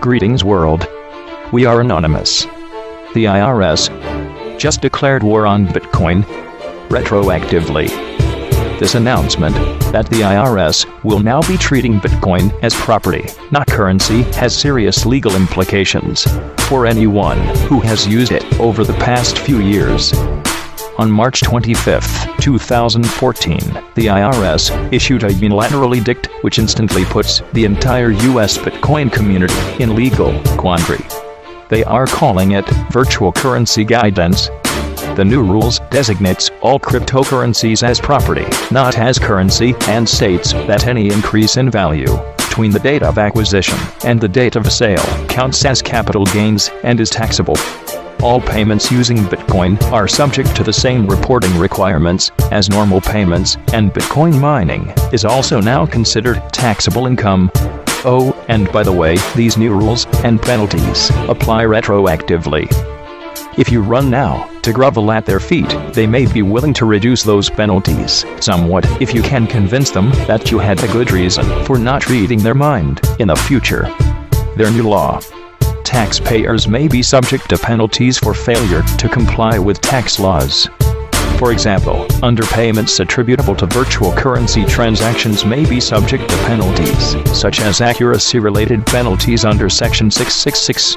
Greetings world. We are anonymous. The IRS just declared war on Bitcoin retroactively. This announcement that the IRS will now be treating Bitcoin as property, not currency, has serious legal implications for anyone who has used it over the past few years. On March 25, 2014, the IRS issued a unilateral edict which instantly puts the entire US Bitcoin community in legal quandary. They are calling it virtual currency guidance. The new rules designates all cryptocurrencies as property, not as currency, and states that any increase in value between the date of acquisition and the date of sale counts as capital gains and is taxable. All payments using Bitcoin are subject to the same reporting requirements as normal payments, and Bitcoin mining is also now considered taxable income. Oh, and by the way, these new rules and penalties apply retroactively. If you run now to grovel at their feet, they may be willing to reduce those penalties somewhat if you can convince them that you had a good reason for not reading their mind in the future. Their new law: taxpayers may be subject to penalties for failure to comply with tax laws. For example, underpayments attributable to virtual currency transactions may be subject to penalties, such as accuracy-related penalties under Section 666.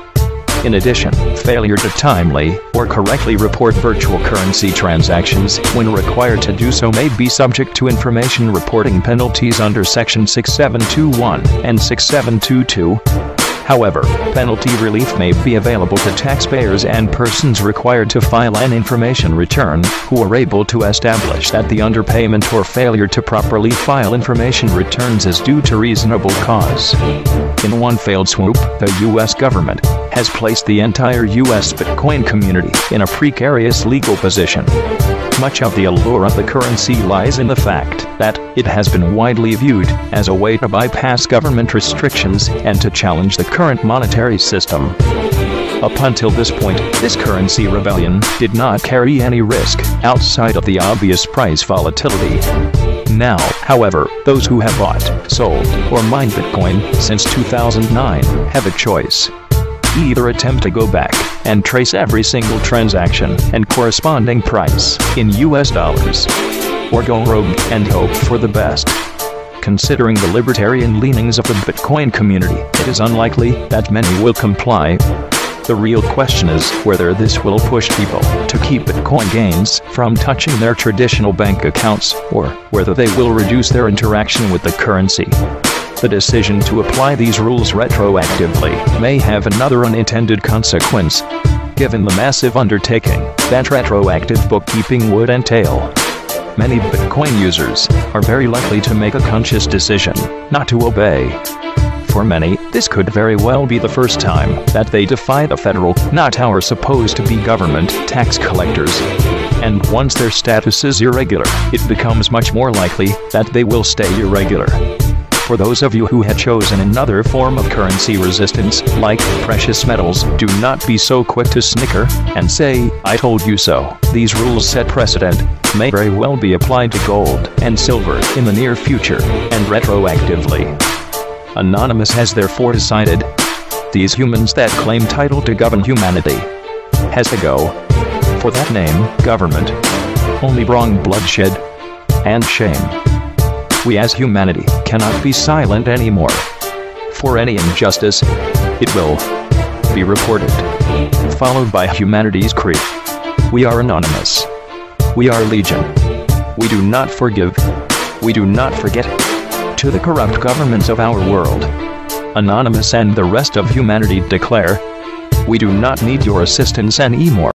In addition, failure to timely or correctly report virtual currency transactions when required to do so may be subject to information reporting penalties under Section 6721 and 6722. However, penalty relief may be available to taxpayers and persons required to file an information return who are able to establish that the underpayment or failure to properly file information returns is due to reasonable cause. In one failed swoop, the U.S. government has placed the entire U.S. Bitcoin community in a precarious legal position. Much of the allure of the currency lies in the fact that it has been widely viewed as a way to bypass government restrictions and to challenge the current monetary system. Up until this point, this currency rebellion did not carry any risk outside of the obvious price volatility. Now, however, those who have bought, sold, or mined Bitcoin since 2009 have a choice. Either attempt to go back and trace every single transaction and corresponding price in US dollars, or go rogue and hope for the best. Considering the libertarian leanings of the Bitcoin community, it is unlikely that many will comply. The real question is whether this will push people to keep Bitcoin gains from touching their traditional bank accounts, or whether they will reduce their interaction with the currency. The decision to apply these rules retroactively may have another unintended consequence, given the massive undertaking that retroactive bookkeeping would entail. Many Bitcoin users are very likely to make a conscious decision not to obey. For many, this could very well be the first time that they defy the federal, not our supposed-to-be government, tax collectors. And once their status is irregular, it becomes much more likely that they will stay irregular. For those of you who had chosen another form of currency resistance, like precious metals, do not be so quick to snicker and say, "I told you so." These rules set precedent, may very well be applied to gold and silver in the near future, and retroactively. Anonymous has therefore decided, these humans that claim title to govern humanity has to go. For that name, government, only bring bloodshed and shame. We as humanity cannot be silent anymore. For any injustice, it will be reported, followed by humanity's creed. We are anonymous. We are legion. We do not forgive. We do not forget. To the corrupt governments of our world, Anonymous and the rest of humanity declare, we do not need your assistance anymore.